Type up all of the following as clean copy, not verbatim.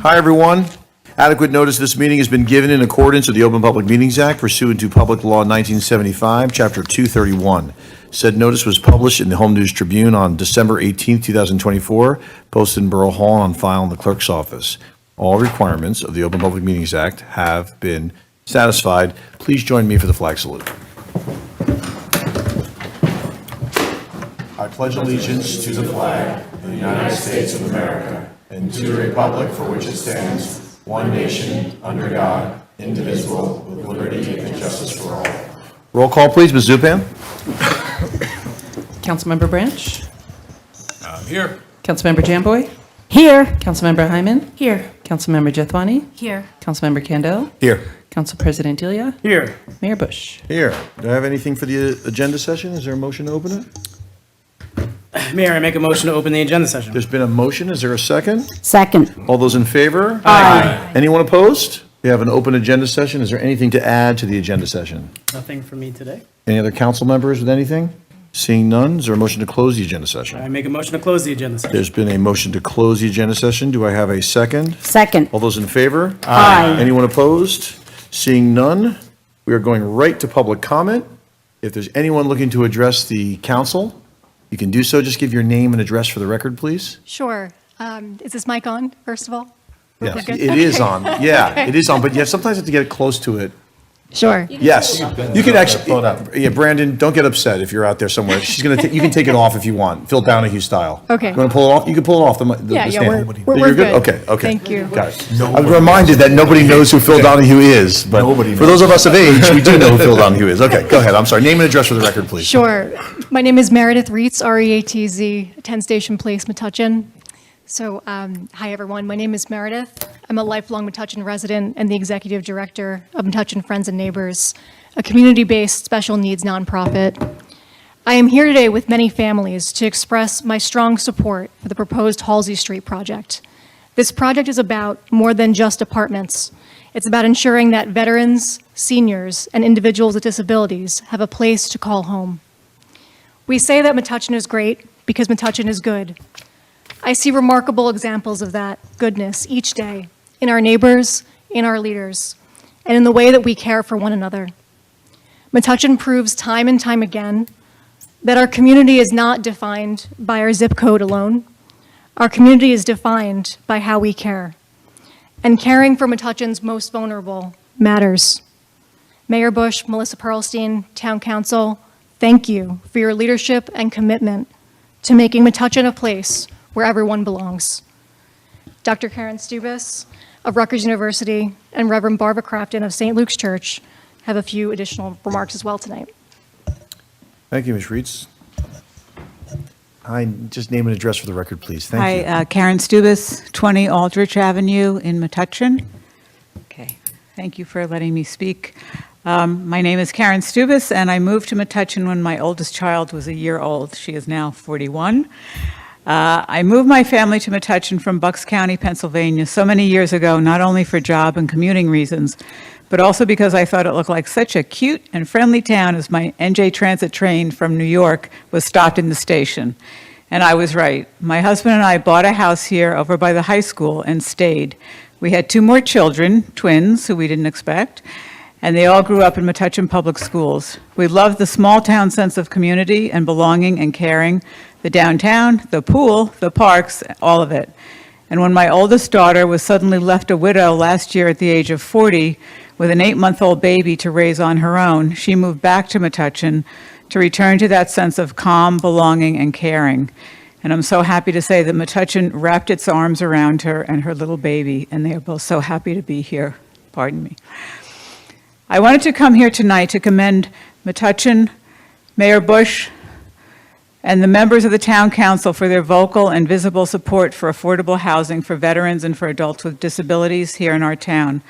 Hi, everyone. Adequate notice of this meeting has been given in accordance with the Open Public Meetings Act pursuant to Public Law 1975, Chapter 231. Said notice was published in the Home News Tribune on December 18, 2024, posted in Borough Hall and on file in the clerk's office. All requirements of the Open Public Meetings Act have been satisfied. Please join me for the flag salute. I pledge allegiance to the flag of the United States of America and to the republic for which it stands, one nation, under God, indivisible, with liberty and justice for all. Roll call, please. Ms. Zupan. Councilmember Branch. Here. Councilmember Jamboy. Here. Councilmember Hyman. Here. Councilmember Jethwani. Here. Councilmember Kandel. Here. Council President Delia. Here. Mayor Bush. Here. Do I have anything for the agenda session? Is there a motion to open it? Mayor, I make a motion to open the agenda session. There's been a motion. Is there a second? Second. All those in favor? Aye. Anyone opposed? We have an open agenda session. Is there anything to add to the agenda session? Nothing for me today. Any other council members with anything? Seeing none, is there a motion to close the agenda session? I make a motion to close the agenda session. There's been a motion to close the agenda session. Do I have a second? Second. All those in favor? Aye. Anyone opposed? Seeing none, we are going right to public comment. If there's anyone looking to address the council, you can do so. Just give your name and address for the record, please. Sure. Is this mic on, first of all? Yes, We're good? it is on. Yeah, Okay. it is on, but you sometimes have to get close to it. Sure. Yes, you can actually, yeah, Brandon, don't get upset if you're out there somewhere. She's going to, you can take it off if you want, Phil Donahue style. Okay. You want to pull it off? You can pull it off the Yeah, stand. we're You're good. Okay, okay. Thank you. Got it. I'm reminded that nobody knows who Phil Donahue is, but for those of us of age, we do know who Phil Donahue is. Okay, go ahead. I'm sorry. Name and address for the record, please. Sure. My name is Meredith Reitz, R-E-A-T-Z, 10 Station Place, Metuchen. So, hi, everyone. My name is Meredith. I'm a lifelong Metuchen resident and the executive director of Metuchen Friends and Neighbors, a community-based special needs nonprofit. I am here today with many families to express my strong support for the proposed Halsey Street project. This project is about more than just apartments. It's about ensuring that veterans, seniors, and individuals with disabilities have a place to call home. We say that Metuchen is great because Metuchen is good. I see remarkable examples of that goodness each day in our neighbors, in our leaders, and in the way that we care for one another. Metuchen proves time and time again that our community is not defined by our zip code alone. Our community is defined by how we care. And caring for Metuchen's most vulnerable matters. Mayor Bush, Melissa Pearlstein, Town Council, thank you for your leadership and commitment to making Metuchen a place where everyone belongs. Dr. Karen Stubis of Rutgers University and Reverend Barbara Crafton of St. Luke's Church have a few additional remarks as well tonight. Thank you, Ms. Reitz. Just name and address for the record, please. Thank you. Hi, Karen Stubis, 20 Aldrich Avenue in Metuchen. Okay, thank you for letting me speak. My name is Karen Stubis, and I moved to Metuchen when my oldest child was a year old. She is now 41. I moved my family to Metuchen from Bucks County, Pennsylvania, so many years ago, not only for job and commuting reasons, but also because I thought it looked like such a cute and friendly town as my NJ Transit train from New York was stopped in the station. And I was right. My husband and I bought a house here over by the high school and stayed. We had 2 more children, twins, who we didn't expect, and they all grew up in Metuchen Public Schools. We loved the small town sense of community and belonging and caring, the downtown, the pool, the parks, all of it. And when my oldest daughter was suddenly left a widow last year at the age of 40 with an 8-month-old baby to raise on her own, she moved back to Metuchen to return to that sense of calm, belonging, and caring. And I'm so happy to say that Metuchen wrapped its arms around her and her little baby, and they are both so happy to be here. Pardon me. I wanted to come here tonight to commend Metuchen, Mayor Bush, and the members of the Town Council for their vocal and visible support for affordable housing for veterans and for adults with disabilities here in our town.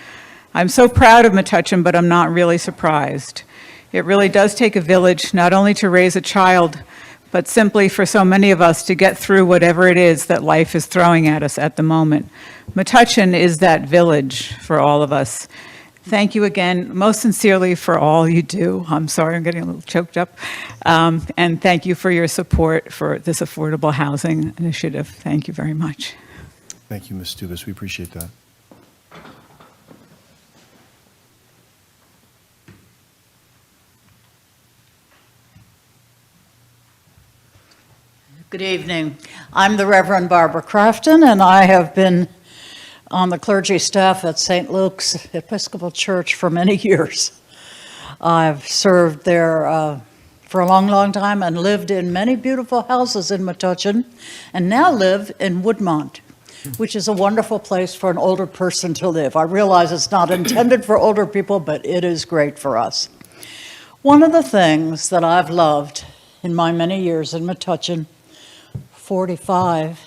I'm so proud of Metuchen, but I'm not really surprised. It really does take a village, not only to raise a child, but simply for so many of us to get through whatever it is that life is throwing at us at the moment. Metuchen is that village for all of us. Thank you again, most sincerely, for all you do. I'm sorry, I'm getting a little choked up. And thank you for your support for this affordable housing initiative. Thank you very much. Thank you, Ms. Stubis. We appreciate that. Good evening. I'm the Reverend Barbara Crafton, and I have been on the clergy staff at St. Luke's Episcopal Church for many years. I've served there for a long, long time and lived in many beautiful houses in Metuchen, and now live in Woodmont, which is a wonderful place for an older person to live. I realize it's not intended for older people, but it is great for us. One of the things that I've loved in my many years in Metuchen, 45,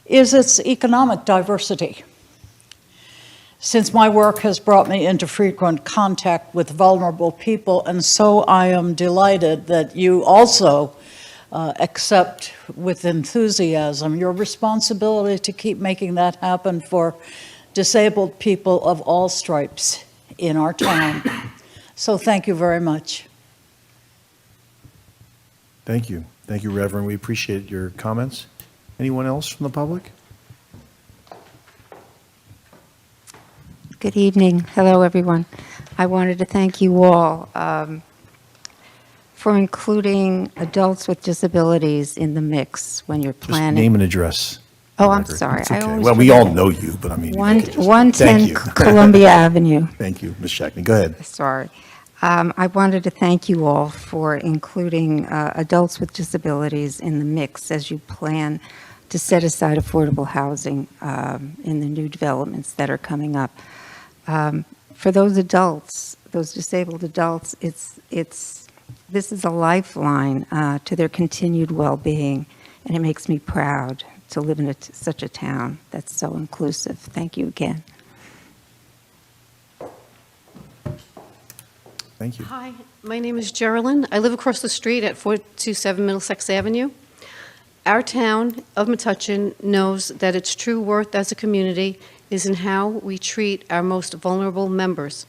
is its economic diversity. Since my work has brought me into frequent contact with vulnerable people, and so I am delighted that you also accept with enthusiasm your responsibility to keep making that happen for disabled people of all stripes in our town. So thank you very much. Thank you. Thank you, Reverend. We appreciate your comments. Anyone else from the public? Good evening. Hello, everyone. I wanted to thank you all for including adults with disabilities in the mix when you're Just planning. name and address. Oh, I'm Record. sorry. It's I okay. always Well, we all forget. know you, but I mean. One- Thank 110 you. Columbia Avenue. Thank you, Ms. Shackney. Go ahead. Sorry. I wanted to thank you all for including adults with disabilities in the mix as you plan to set aside affordable housing in the new developments that are coming up. For those adults, those disabled adults, this is a lifeline to their continued well-being, and it makes me proud to live in such a town that's so inclusive. Thank you again. Thank you. Hi, my name is Geraldine. I live across the street at 427 Middlesex Avenue. Our town of Metuchen knows that its true worth as a community is in how we treat our most vulnerable members,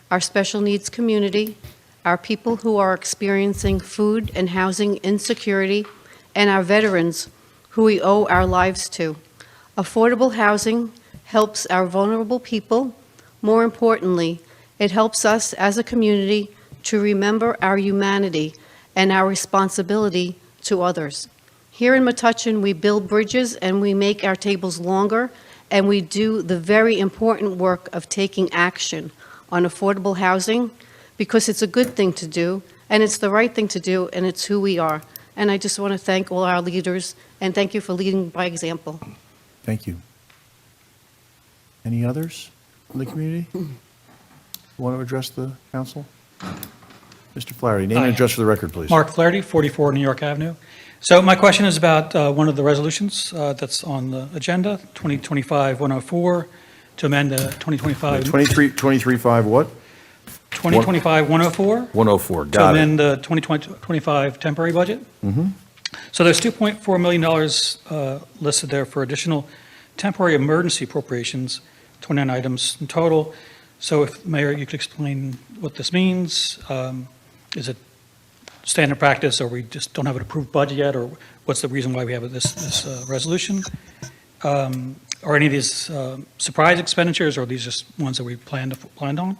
our special needs community, our people who are experiencing food and housing insecurity, and our veterans who we owe our lives to. Affordable housing helps our vulnerable people. More importantly, it helps us as a community to remember our humanity and our responsibility to others. Here in Metuchen, we build bridges and we make our tables longer, and we do the very important work of taking action on affordable housing because it's a good thing to do, and it's the right thing to do, and it's who we are. And I just want to thank all our leaders, and thank you for leading by example. Thank you. Any others from the community? Want to address the council? Mr. Flaherty, name and Hi. address for the record, please. Mark Flaherty, 44 New York Avenue. So my question is about one of the resolutions that's on the agenda, 2025-104, to amend the 2025 23-5 what? 2025-104 104, to got it. amend the 2025 temporary budget. So there's $2.4 million listed there for additional temporary emergency appropriations, 29 items in total. So if, Mayor, you could explain what this means. Is it standard practice, or we just don't have an approved budget yet, or what's the reason why we have this resolution? Are any of these surprise expenditures, or are these just ones that we planned on?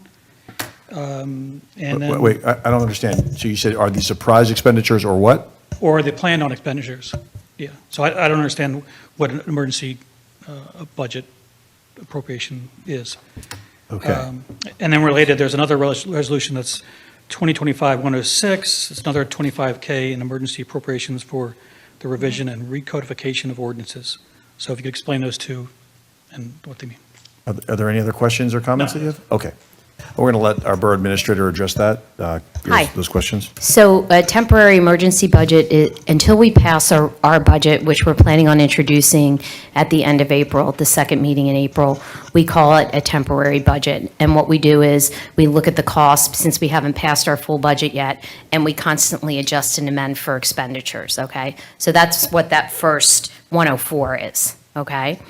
And then, Wait, I don't understand. So you said, are these surprise expenditures or what? or are they planned on expenditures? Yeah, so I don't understand what an emergency budget appropriation is. Okay. And then related, there's another resolution that's 2025-106. It's another 25K in emergency appropriations for the revision and recodification of ordinances. So if you could explain those two and what they mean. Are there any other questions or comments that you have? Okay. We're going to let our borough administrator address that, Hi. those questions. So a temporary emergency budget, until we pass our budget, which we're planning on introducing at the end of April, the second meeting in April, we call it a temporary budget. And what we do is we look at the cost, since we haven't passed our full budget yet, and we constantly adjust and amend for expenditures, okay? So that's what that first 104 is, okay?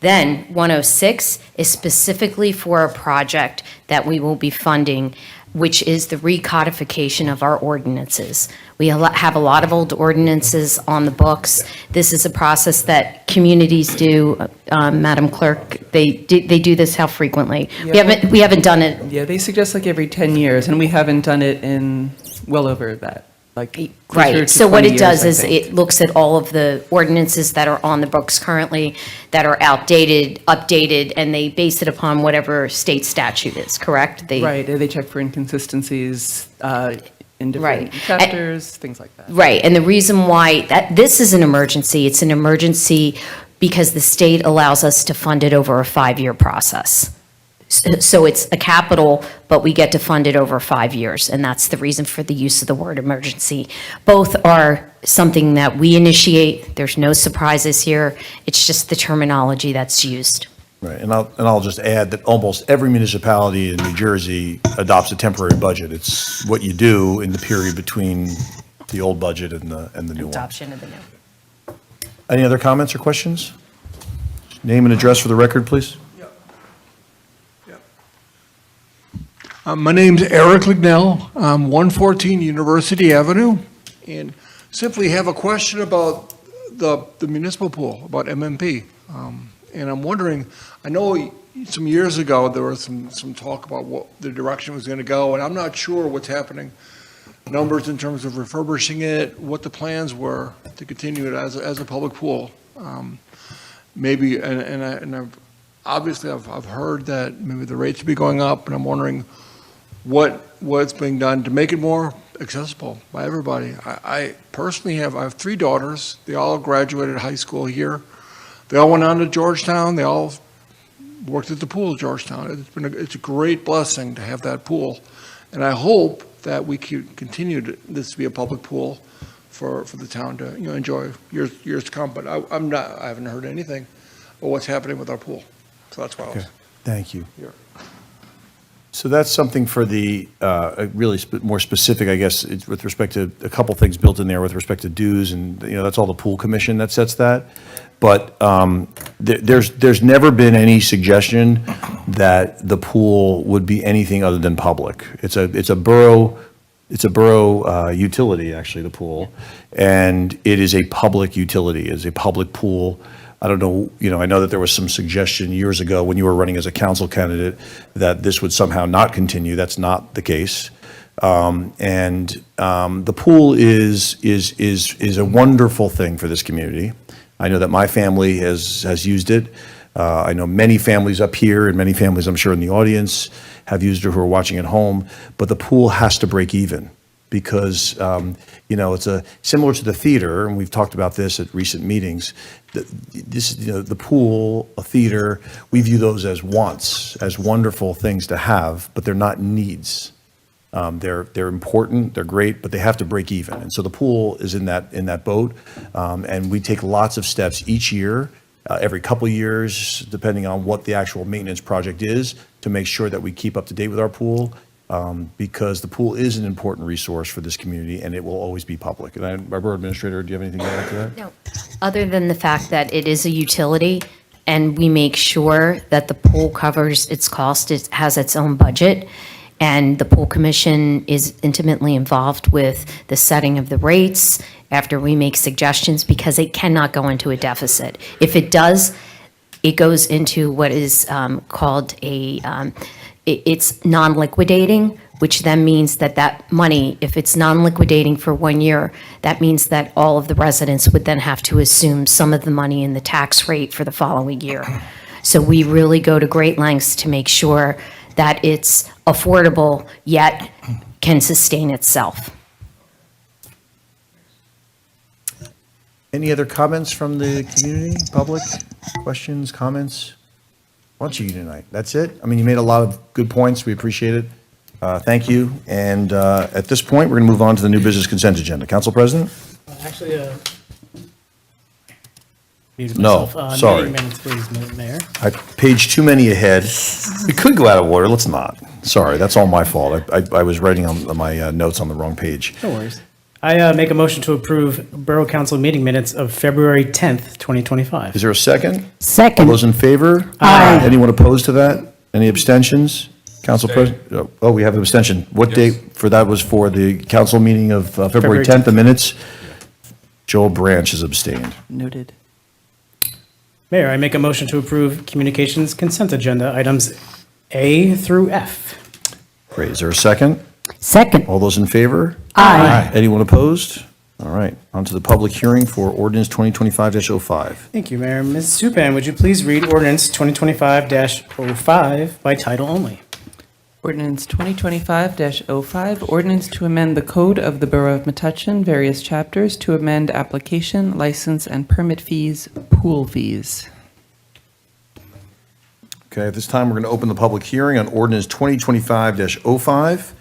Then 106 is specifically for a project that we will be funding which is the recodification of our ordinances. We have a lot of old ordinances on the books. This is a process that communities do. Madam Clerk, they do this how frequently? We haven't done it. Yeah, they suggest like every 10 years, and we haven't done it in well over that, like closer Right, to so what 20 it years, does I is think. it looks at all of the ordinances that are on the books currently, that are outdated, updated, and they base it upon whatever state statute is, correct? Right, they check for inconsistencies in Right. different chapters, things like that. Right, and the reason why this is an emergency, it's an emergency because the state allows us to fund it over a 5-year process. So it's a capital, but we get to fund it over 5 years, and that's the reason for the use of the word emergency. Both are something that we initiate, there's no surprises here, it's just the terminology that's used. Right, and I'll just add that almost every municipality in New Jersey adopts a temporary budget. It's what you do in the period between the old budget and the new one. Adoption of the new. Any other comments or questions? Name and address for the record, please. My name's Eric Lignell. I'm 114 University Avenue, and simply have a question about the municipal pool, about MMP. And I'm wondering, I know some years ago there was some talk about what the direction was going to go, and I'm not sure what's happening. Numbers in terms of refurbishing it, what the plans were to continue it as a public pool. Maybe, and I've obviously I've heard that maybe the rates will be going up, and I'm wondering what's being done to make it more accessible by everybody. I personally I have 3 daughters. They all graduated high school here. They all went on to Georgetown. They all worked at the pool at Georgetown. It's a great blessing to have that pool, and I hope that we continue this to be a public pool for the town to enjoy years to come. But I haven't heard anything about what's happening with our pool, so that's why I was Thank you. here. So that's something for the really more specific, I guess, it's with respect to a couple things built in there with respect to dues, and that's all the pool commission that sets that. But there's never been any suggestion that the pool would be anything other than public. It's a borough utility, actually, the pool, and it is a public utility. It is a public pool. I don't know, I know that there was some suggestion years ago when you were running as a council candidate that this would somehow not continue. That's not the case. The pool is a wonderful thing for this community. I know that my family has used it. I know many families up here and many families, I'm sure, in the audience have used it who are watching at home. But the pool has to break even because, it's similar to the theater, and we've talked about this at recent meetings. The pool, a theater, we view those as wants, as wonderful things to have, but they're not needs. They're important, they're great, but they have to break even. And so the pool is in that boat, and we take lots of steps each year, every couple of years, depending on what the actual maintenance project is, to make sure that we keep up to date with our pool, because the pool is an important resource for this community, and it will always be public. And our Borough Administrator, do you have anything to add to that? No, other than the fact that it is a utility, and we make sure that the pool covers its cost, it has its own budget, and the pool commission is intimately involved with the setting of the rates after we make suggestions, because it cannot go into a deficit. If it does, it goes into what is called it's non-liquidating, which then means that money, if it's non-liquidating for 1 year, that means that all of the residents would then have to assume some of the money in the tax rate for the following year. So we really go to great lengths to make sure that it's affordable, yet can sustain itself. Any other comments from the community, public? Questions, comments? Bunch of you tonight. That's it? I mean, you made a lot of good points. We appreciate it. Thank you. And at this point, we're going to move on to the new business consent agenda. Council President? Actually, muted No, myself. sorry. Meeting minutes, please, Mayor. I paged too many ahead. We could go out of order. Let's not. Sorry, that's all my fault. I was writing on my notes on the wrong page. No worries. I make a motion to approve Borough Council meeting minutes of February 10th, 2025. Is there a second? All Second. those in favor? Aye. Anyone opposed to that? Any abstentions? Council President, oh, we have an abstention. What date for that was for the council meeting of February February 10th, the minutes? Joel Branch has abstained. Noted. Mayor, I make a motion to approve communications consent agenda items A through F. Great, is there a second? Second. All those in favor? Aye. Anyone opposed? All right, on to the public hearing for ordinance 2025-05. Thank you, Mayor. Ms. Supan, would you please read ordinance 2025-05 by title only? Ordinance 2025-05, ordinance to amend the code of the Borough of Metuchen, various chapters to amend application, license, and permit fees, pool fees. Okay, at this time, we're going to open the public hearing on ordinance 2025-05.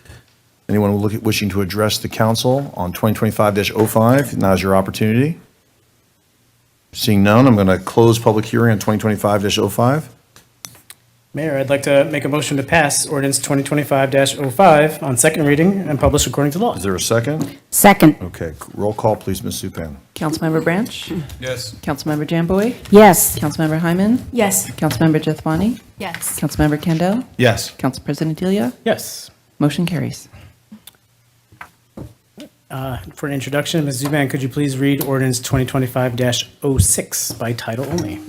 Anyone wishing to address the council on 2025-05, now is your opportunity. Seeing none, I'm going to close public hearing on 2025-05. Mayor, I'd like to make a motion to pass ordinance 2025-05 on second reading and published according to law. Is there a second? Second. Okay, roll call, please, Ms. Supan. Councilmember Branch? Yes. Councilmember Jamboy? Yes. Councilmember Hyman? Yes. Councilmember Jethwani? Yes. Councilmember Kendall? Yes. Council President Delia? Yes. Motion carries. For an introduction, Ms. Zuban, could you please read ordinance 2025-06 by title only?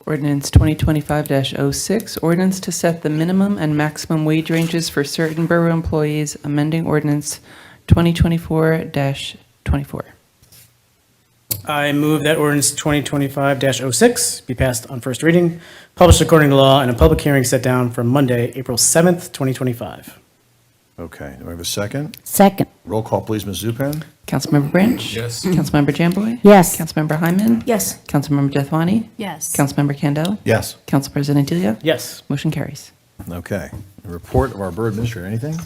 Ordinance 2025-06, ordinance to set the minimum and maximum wage ranges for certain borough employees, amending ordinance 2024-24. I move that ordinance 2025-06 be passed on first reading, published according to law, and a public hearing set down for Monday, April 7th, 2025. Okay, do I have a second? Second. Roll call, please, Ms. Zupan. Councilmember Branch? Yes. Councilmember Jamboy? Yes. Councilmember Hyman? Yes. Councilmember Jethwani? Yes. Councilmember Kendall? Yes. Council President Delia? Yes. Motion carries. Okay, the report of our borough administrator, anything?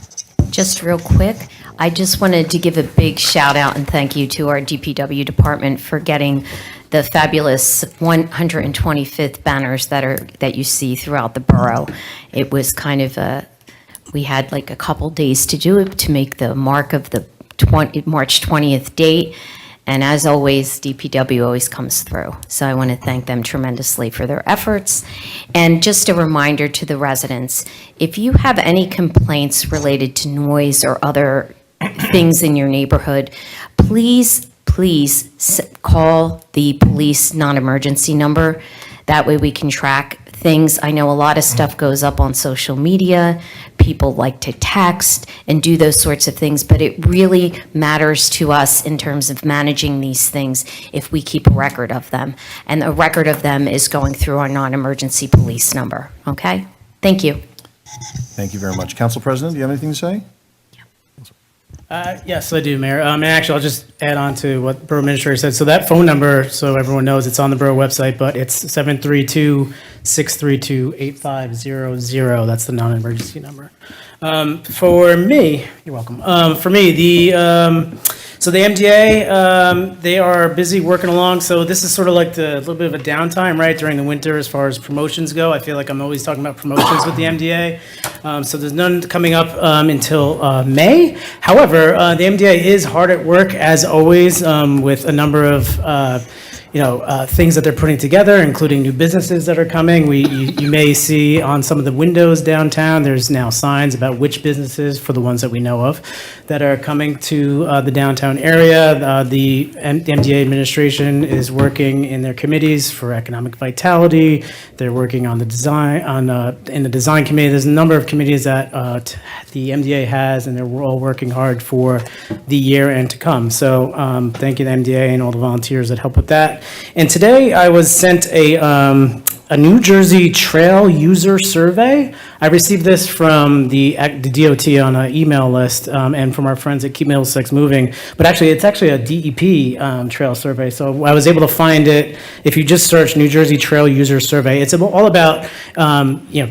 Just real quick, I just wanted to give a big shout out and thank you to our DPW department for getting the fabulous 125th banners that you see throughout the borough. It was kind of we had like a couple days to do it to make the mark of the March 20th date. And as always, DPW always comes through. So I want to thank them tremendously for their efforts. And just a reminder to the residents, if you have any complaints related to noise or other things in your neighborhood, please call the police non-emergency number. That way we can track things. I know a lot of stuff goes up on social media. People like to text and do those sorts of things, but it really matters to us in terms of managing these things if we keep a record of them. And a record of them is going through our non-emergency police number, okay? Thank you. Thank you very much. Council President, do you have anything to say? Yes, I do, Mayor. And actually, I'll just add on to what Borough Administrator said. So that phone number, so everyone knows, it's on the Borough website, but it's 732-632-8500. That's the non-emergency number. For me, you're welcome. For me, so the MDA, they are busy working along. So this is sort of like the little bit of a downtime, right, during the winter as far as promotions go. I feel like I'm always talking about promotions with the MDA. So there's none coming up until May. However, the MDA is hard at work, as always, with a number of things that they're putting together, including new businesses that are coming. You may see on some of the windows downtown, there's now signs about which businesses, for the ones that we know of, that are coming to the downtown area. The MDA administration is working in their committees for economic vitality. They're working on the design, in the design committee. There's a number of committees that the MDA has, and they're all working hard for the year and to come. So thank you to the MDA and all the volunteers that help with that. And today I was sent a New Jersey Trail User Survey. I received this from the DOT on an email list and from our friends at Keep Middlesex Moving. But actually, it's actually a DEP trail survey. So I was able to find it. If you just search New Jersey Trail User Survey, it's all about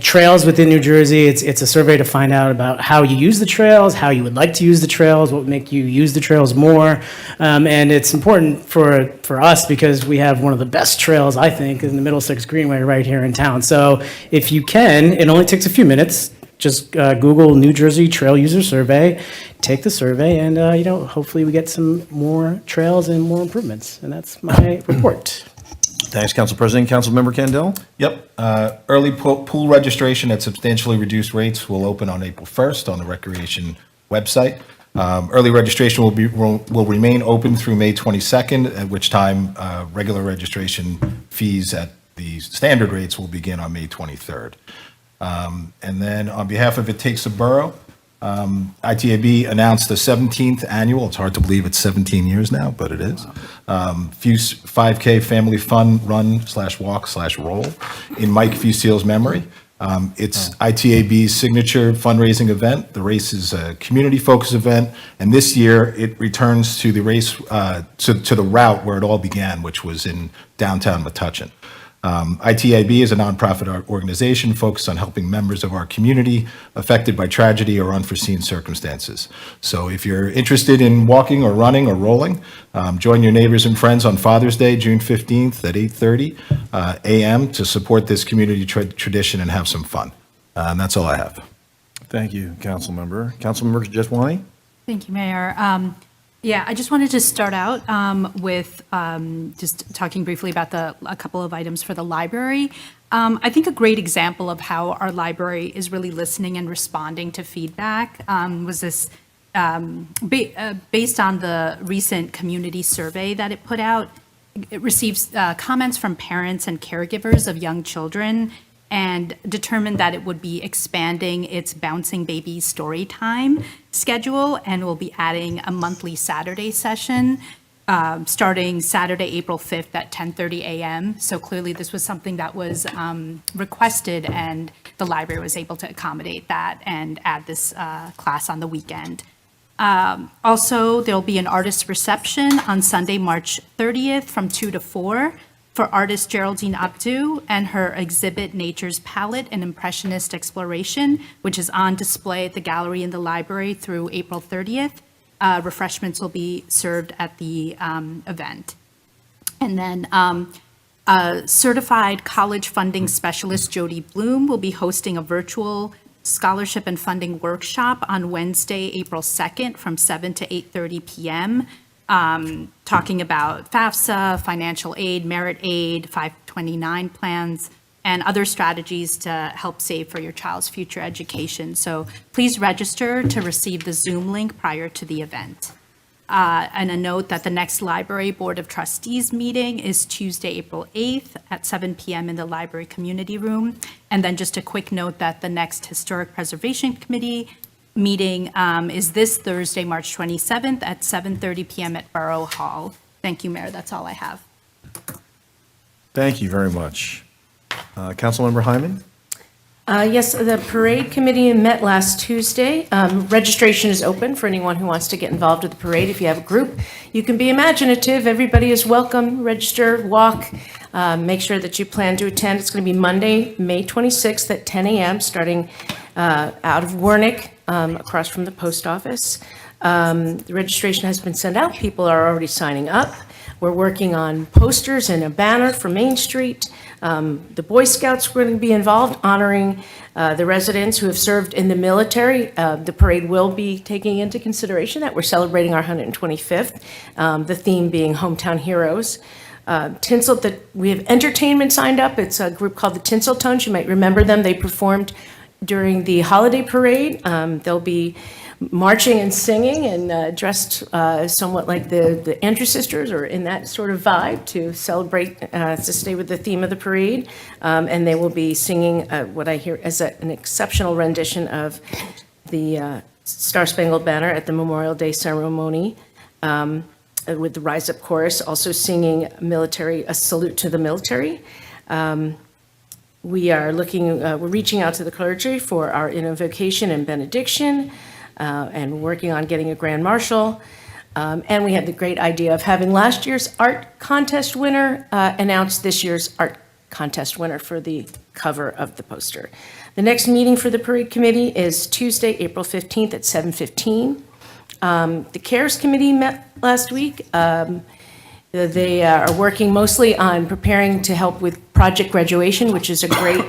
trails within New Jersey. It's a survey to find out about how you use the trails, how you would like to use the trails, what would make you use the trails more. And it's important for us because we have one of the best trails, I think, in the Middlesex Greenway right here in town. So if you can, it only takes a few minutes. Just Google New Jersey Trail User Survey, take the survey, and hopefully we get some more trails and more improvements. And that's my report. Thanks, Council President. Councilmember Candell? Yep. Early pool registration at substantially reduced rates will open on April 1st on the Recreation website. Early registration will remain open through May 22nd, at which time regular registration fees at the standard rates will begin on May 23rd. And then on behalf of It Takes a Borough, ITAB announced the 17th annual, it's hard to believe it's 17 years now, but it is, Fuse 5K Family Fun Run/Walk/Roll in Mike Fusil's memory. It's ITAB's signature fundraising event. The race is a community-focused event, and this year it returns to the race, to the route where it all began, which was in downtown Metuchen. ITAB is a nonprofit organization focused on helping members of our community affected by tragedy or unforeseen circumstances. So if you're interested in walking or running or rolling, join your neighbors and friends on Father's Day, June 15th at 8:30 a.m. to support this community tradition and have some fun. And that's all I have. Thank you, Councilmember. Councilmember Jeswani? Thank you, Mayor. Yeah, I just wanted to start out with just talking briefly about a couple of items for the library. I think a great example of how our library is really listening and responding to feedback was this, based on the recent community survey that it put out. It receives comments from parents and caregivers of young children and determined that it would be expanding its Bouncing Baby story time schedule and will be adding a monthly Saturday session starting Saturday, April 5th at 10:30 a.m. So clearly this was something that was requested, and the library was able to accommodate that and add this class on the weekend. Also, there'll be an artist reception on Sunday, March 30th from 2 to 4 for artist Geraldine Abdu and her exhibit Nature's Palette, an Impressionist Exploration, which is on display at the gallery in the library through April 30th. Refreshments will be served at the event. And then certified college funding specialist Jody Bloom will be hosting a virtual scholarship and funding workshop on Wednesday, April 2nd from 7 to 8:30 p.m., talking about FAFSA, financial aid, merit aid, 529 plans, and other strategies to help save for your child's future education. So please register to receive the Zoom link prior to the event. And a note that the next Library Board of Trustees meeting is Tuesday, April 8th at 7 p.m. in the library community room. And then just a quick note that the next Historic Preservation Committee meeting is this Thursday, March 27th at 7:30 p.m. at Borough Hall. Thank you, Mayor. That's all I have. Thank you very much. Councilmember Hyman? Yes, the parade committee met last Tuesday. Registration is open for anyone who wants to get involved with the parade. If you have a group, you can be imaginative. Everybody is welcome. Register, walk, make sure that you plan to attend. It's going to be Monday, May 26th at 10 a.m., starting out of Warnick, across from the post office. The registration has been sent out. People are already signing up. We're working on posters and a banner for Main Street. The Boy Scouts were going to be involved, honoring the residents who have served in the military. The parade will be taking into consideration that we're celebrating our 125th, the theme being Hometown Heroes. Tinsel, that we have entertainment signed up. It's a group called the Tinsel Tones. You might remember them. They performed during the holiday parade. They'll be marching and singing and dressed somewhat like the Andrew Sisters, or in that sort of vibe, to celebrate, to stay with the theme of the parade. And they will be singing what I hear as an exceptional rendition of the Star Spangled Banner at the Memorial Day ceremony, with the Rise Up Chorus, also singing a salute to the military. We are we're reaching out to the clergy for our invocation and benediction, and working on getting a grand marshal. And we had the great idea of having last year's art contest winner announce this year's art contest winner for the cover of the poster. The next meeting for the parade committee is Tuesday, April 15th at 7:15. The CARES committee met last week. They are working mostly on preparing to help with project graduation, which is a great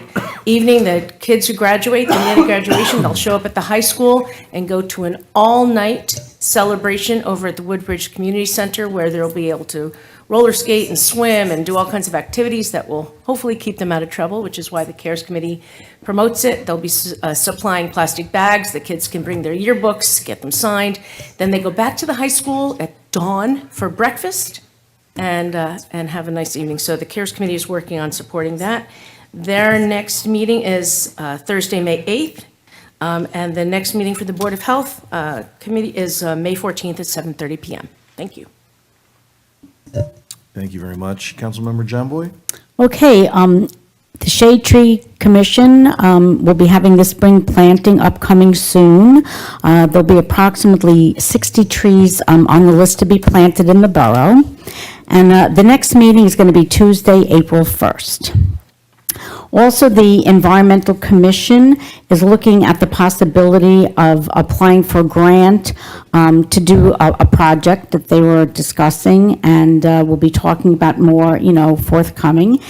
evening, the kids who graduate, the end of graduation, they'll show up at the high school and go to an all-night celebration over at the Woodbridge Community Center, where they'll be able to roller skate and swim and do all kinds of activities that will hopefully keep them out of trouble, which is why the CARES Committee promotes it. They'll be supplying plastic bags. The kids can bring their yearbooks, get them signed. Then they go back to the high school at dawn for breakfast and have a nice evening. So the CARES Committee is working on supporting that. Their next meeting is Thursday, May 8th. And the next meeting for the Board of Health Committee is May 14th at 7:30 PM. Thank you. Thank you very much. Councilmember John Boy? Okay, the Shade Tree Commission will be having the spring planting upcoming soon. There'll be approximately 60 trees on the list to be planted in the borough. And the next meeting is going to be Tuesday, April 1st. Also, the Environmental Commission is looking at the possibility of applying for a grant to do a project that they were discussing, and we'll be talking about more, forthcoming.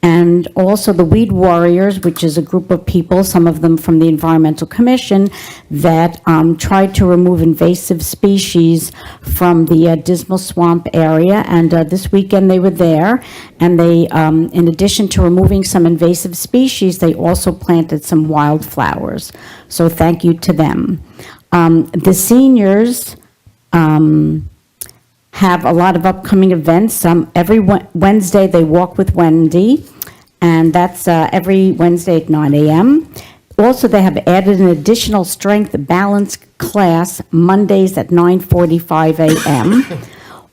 And also the Weed Warriors, which is a group of people, some of them from the Environmental Commission, that tried to remove invasive species from the Dismal Swamp area. And this weekend they were there, and they, in addition to removing some invasive species, they also planted some wildflowers. So thank you to them. The seniors have a lot of upcoming events. Every Wednesday, they walk with Wendy, and that's every Wednesday at 9 a.m. Also, they have added an additional strength balance class Mondays at 9:45 a.m.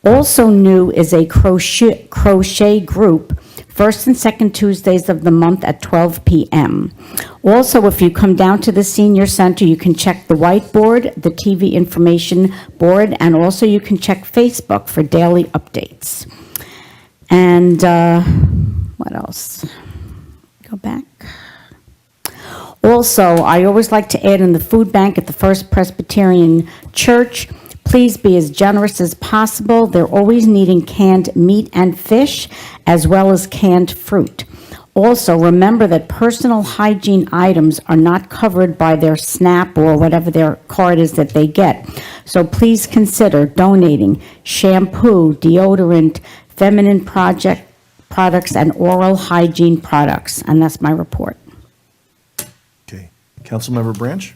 Also new is a crochet group, first and second Tuesdays of the month at 12 p.m. Also, if you come down to the senior center, you can check the whiteboard, the TV information board, and also you can check Facebook for daily updates. And what else? Go back. Also, I always like to add in the food bank at the First Presbyterian Church. Please be as generous as possible. They're always needing canned meat and fish, as well as canned fruit. Also, remember that personal hygiene items are not covered by their SNAP or whatever their card is that they get. So please consider donating shampoo, deodorant, feminine products, and oral hygiene products. And that's my report. Okay. Councilmember Branch?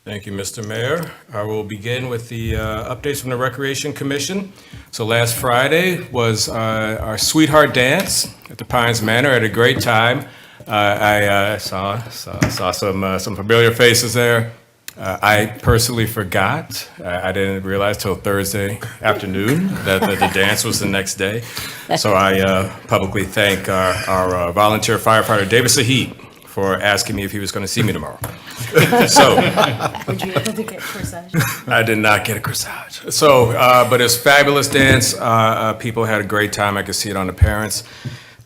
Thank you, Mr. Mayor. I will begin with the updates from the Recreation Commission. So last Friday was our Sweetheart Dance at the Pines Manor. I had a great time. I saw some familiar faces there. I personally forgot. I didn't realize till Thursday afternoon that the dance was the next day. So I publicly thank our volunteer firefighter, David Sahid, for asking me if he was going to see me tomorrow. So, Would you able to get corsage? I did not get a corsage. So, but it's fabulous dance. People had a great time. I could see it on the parents,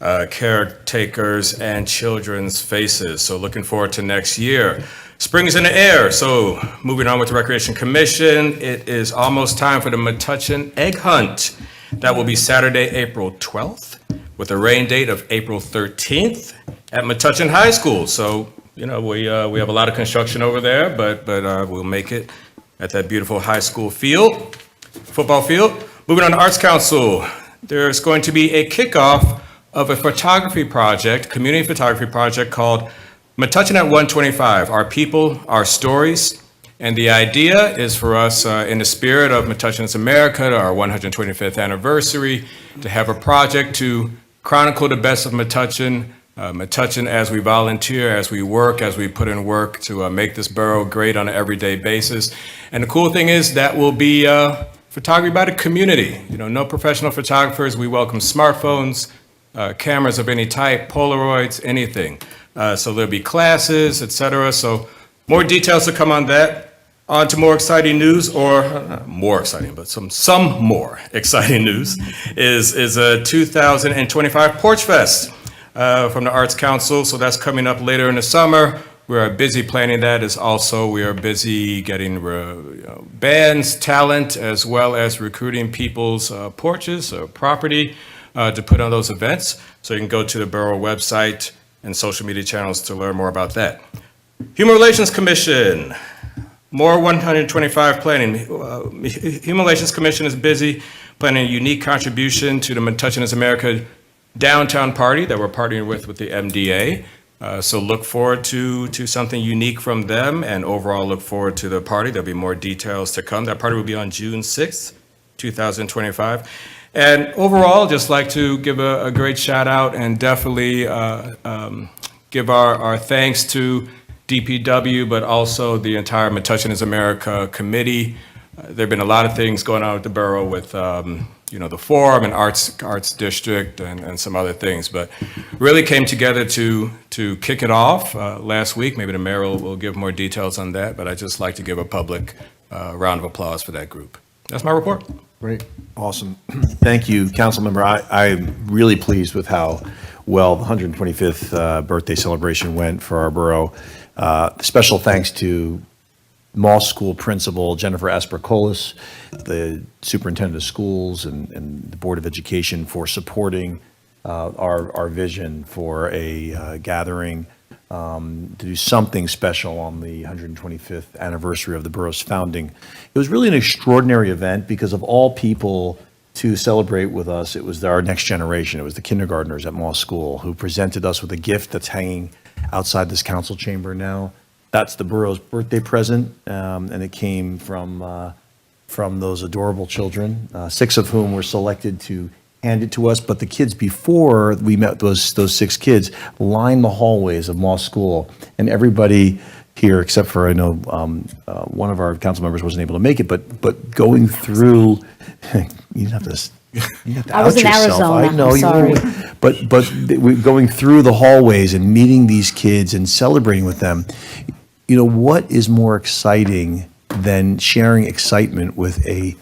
caretakers, and children's faces. So looking forward to next year. Spring is in the air. So moving on with the Recreation Commission, it is almost time for the Metuchen Egg Hunt. That will be Saturday, April 12th, with a rain date of April 13th at Metuchen High School. So, we have a lot of construction over there, but we'll make it at that beautiful high school football field. Moving on to Arts Council, there's going to be a kickoff of a photography project, community photography project called Metuchen at 125, Our People, Our Stories. And the idea is for us, in the spirit of Metuchen's America, our 125th anniversary, to have a project to chronicle the best of Metuchen, Metuchen as we volunteer, as we work, as we put in work to make this borough great on an everyday basis. And the cool thing is that will be photography by the community. No professional photographers. We welcome smartphones, cameras of any type, Polaroids, anything. So there'll be classes, etc. So more details to come on that. On to more exciting news, or not more exciting, but some more exciting news is a 2025 Porch Fest from the Arts Council. So that's coming up later in the summer. We are busy planning that. We are busy getting bands, talent, as well as recruiting people's porches or property to put on those events. So you can go to the Borough website and social media channels to learn more about that. Human Relations Commission, more 125 planning. Human Relations Commission is busy planning a unique contribution to the Metuchen is America downtown party that we're partnering with the MDA. So look forward to something unique from them, and overall look forward to the party. There'll be more details to come. That party will be on June 6th, 2025. And overall, just like to give a great shout out and definitely give our thanks to DPW, but also the entire Metuchen is America committee. There have been a lot of things going on with the borough with the forum and arts district and some other things, but really came together to kick it off last week. Maybe the mayor will give more details on that, but I'd just like to give a public round of applause for that group. That's my report. Great. Awesome. Thank you, Councilmember. I'm really pleased with how well the 125th birthday celebration went for our borough. Special thanks to Moss School Principal Jennifer Aspercolis, the Superintendent of Schools, and the Board of Education for supporting our vision for a gathering to do something special on the 125th anniversary of the borough's founding. It was really an extraordinary event because of all people to celebrate with us. It was our next generation. It was the kindergartners at Moss School who presented us with a gift that's hanging outside this council chamber now. That's the borough's birthday present, and it came from those adorable children, 6 of whom were selected to hand it to us. But the kids, before we met those 6 kids, lined the hallways of Moss School, and everybody here, except for I know one of our council members wasn't able to make it, but going through, you have to. You have to I was in out yourself. Arizona, I know I'm you sorry. were, but we're going through the hallways and meeting these kids and celebrating with them. You know, what is more exciting than sharing excitement with a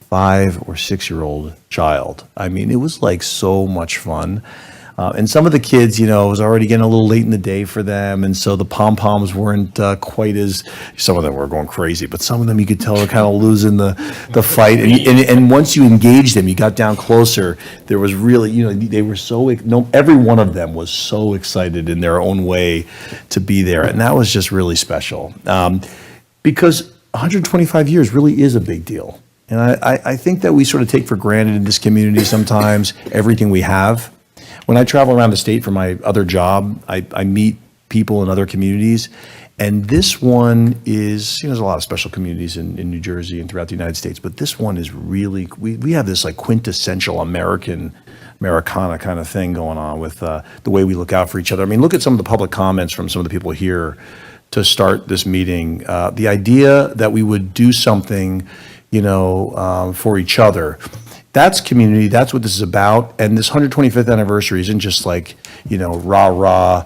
5 or 6-year-old child? I mean, it was like so much fun. And some of the kids, it was already getting a little late in the day for them. And so the pom-poms weren't quite as, some of them were going crazy, but some of them you could tell were kind of losing the fight. And once you engaged them, you got down closer, there was really, they were every one of them was so excited in their own way to be there. And that was just really special. Because 125 years really is a big deal. And I think that we sort of take for granted in this community sometimes everything we have. When I travel around the state for my other job, I meet people in other communities, and this one is, there's a lot of special communities in New Jersey and throughout the United States, but this one is really, we have this like quintessential Americana kind of thing going on with the way we look out for each other. I mean, look at some of the public comments from some of the people here to start this meeting. The idea that we would do something, for each other. That's community. That's what this is about. And this 125th anniversary isn't just like, rah-rah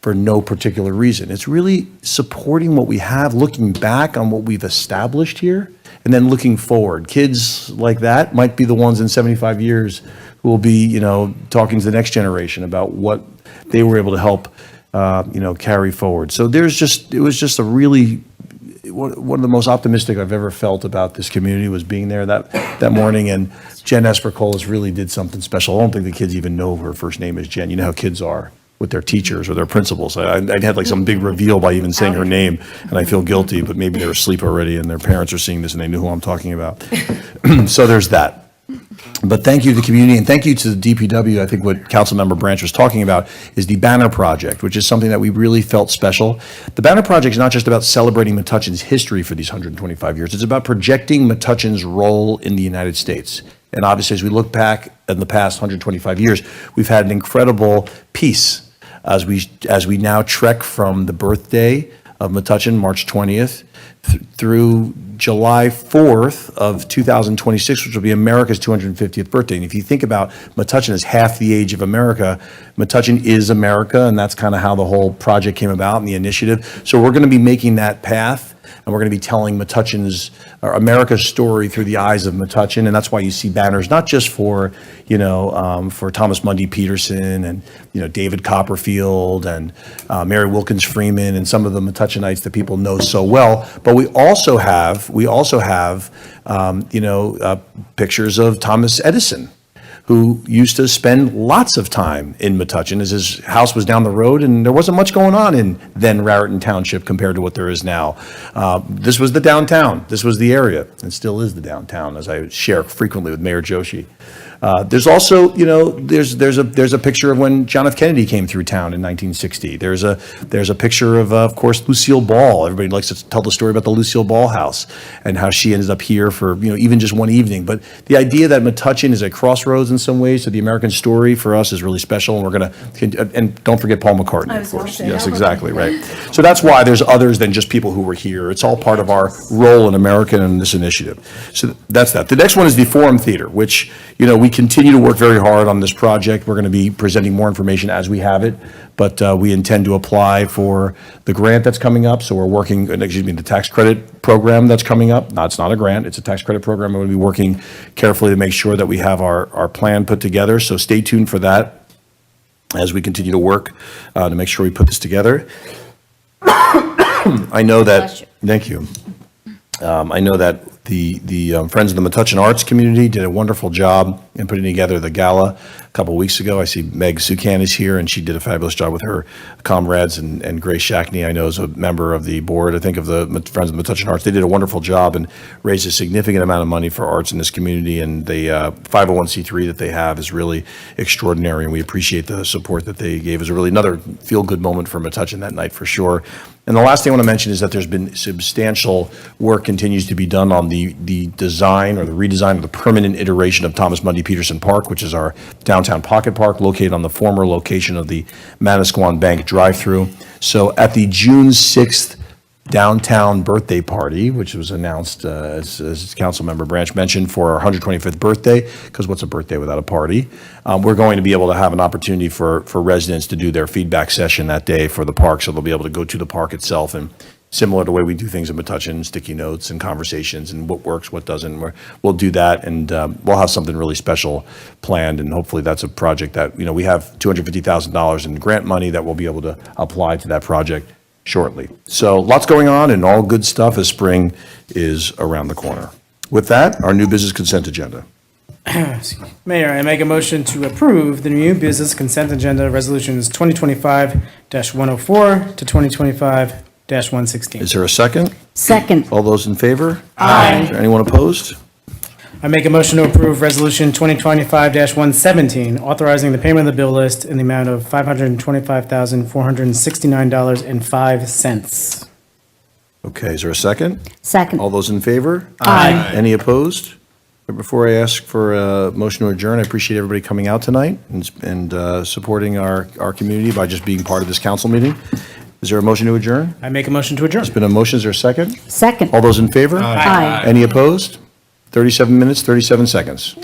for no particular reason. It's really supporting what we have, looking back on what we've established here, and then looking forward. Kids like that might be the ones in 75 years who will be, talking to the next generation about what they were able to help, carry forward. So it was just a really, one of the most optimistic I've ever felt about this community was being there that morning. And Jen Espercolis really did something special. I don't think the kids even know her first name is Jen. You know how kids are with their teachers or their principals. I had like some big reveal by even saying her name, and I feel guilty, but maybe they're asleep already and their parents are seeing this and they knew who I'm talking about. So there's that. But thank you to the community, and thank you to the DPW. I think what Councilmember Branch was talking about is the Banner Project, which is something that we really felt special. The Banner Project is not just about celebrating Metuchen's history for these 125 years. It's about projecting Metuchen's role in the United States. And obviously, as we look back in the past 125 years, we've had an incredible peace as we now trek from the birthday of Metuchen, March 20th, through July 4th of 2026, which will be America's 250th birthday. And if you think about Metuchen as half the age of America, Metuchen is America, and that's kind of how the whole project came about and the initiative. So we're going to be making that path, and we're going to be telling Metuchen's, or America's story through the eyes of Metuchen, and that's why you see banners, not just for, for Thomas Mundy Peterson and, David Copperfield and Mary Wilkins Freeman and some of the Metuchenites that people know so well, but we also have, pictures of Thomas Edison, who used to spend lots of time in Metuchen, as his house was down the road, and there wasn't much going on in then Raritan Township compared to what there is now. This was the downtown. This was the area, and still is the downtown, as I share frequently with Mayor Joshi. There's also, there's a picture of when John F. Kennedy came through town in 1960. There's a picture of course, Lucille Ball. Everybody likes to tell the story about the Lucille Ball house and how she ended up here for, even just one evening. But the idea that Metuchen is a crossroads in some ways to the American story for us is really special, and we're going to, and don't forget Paul McCartney, of course. Yes, exactly, right. So that's why there's others than just people who were here. It's all part of our role in America and this initiative. So that's that. The next one is the Forum Theater, which, we continue to work very hard on this project. We're going to be presenting more information as we have it, but we intend to apply for the grant that's coming up. So we're working, the tax credit program that's coming up. No, it's not a grant, it's a tax credit program. We're going to be working carefully to make sure that we have our plan put together. So stay tuned for that as we continue to work to make sure we put this together. I know that, thank you. I know that the Friends of the Metuchen Arts community did a wonderful job in putting together the gala a couple of weeks ago. I see Meg Sukan is here, and she did a fabulous job with her comrades, and Grace Shackney, I know, is a member of the board, I think, of the Friends of the Metuchen Arts. They did a wonderful job and raised a significant amount of money for arts in this community, and the 501c3 that they have is really extraordinary, and we appreciate the support that they gave. It was really another feel-good moment for Metuchen that night, for sure. And the last thing I want to mention is that there's been substantial work continues to be done on the design or the redesign of the permanent iteration of Thomas Mundy Peterson Park, which is our downtown pocket park located on the former location of the Manasquan Bank drive-through. So at the June 6th downtown birthday party, which was announced, as Councilmember Branch mentioned, for our 125th birthday, because what's a birthday without a party? We're going to be able to have an opportunity for residents to do their feedback session that day for the park, so they'll be able to go to the park itself, and similar to the way we do things in Metuchen, sticky notes and conversations and what works, what doesn't. We'll do that, and we'll have something really special planned, and hopefully that's a project that, we have $250,000 in grant money that we'll be able to apply to that project shortly. So lots going on and all good stuff as spring is around the corner. With that, our new business consent agenda. Mayor, I make a motion to approve the new business consent agenda resolutions 2025-104 to 2025-116. Is there a second? Second. All those in favor? Aye. Is there anyone opposed? I make a motion to approve Resolution 2025-117, authorizing the payment of the bill list in the amount of $525,469.05. Okay, is there a second? Second. All those in favor? Aye. Any opposed? Before I ask for a motion to adjourn, I appreciate everybody coming out tonight and supporting our community by just being part of this council meeting. Is there a motion to adjourn? I make a motion to adjourn. There's been a motion. Is there a second? Second. All those in favor? Aye. Any opposed? 37 minutes, 37 seconds.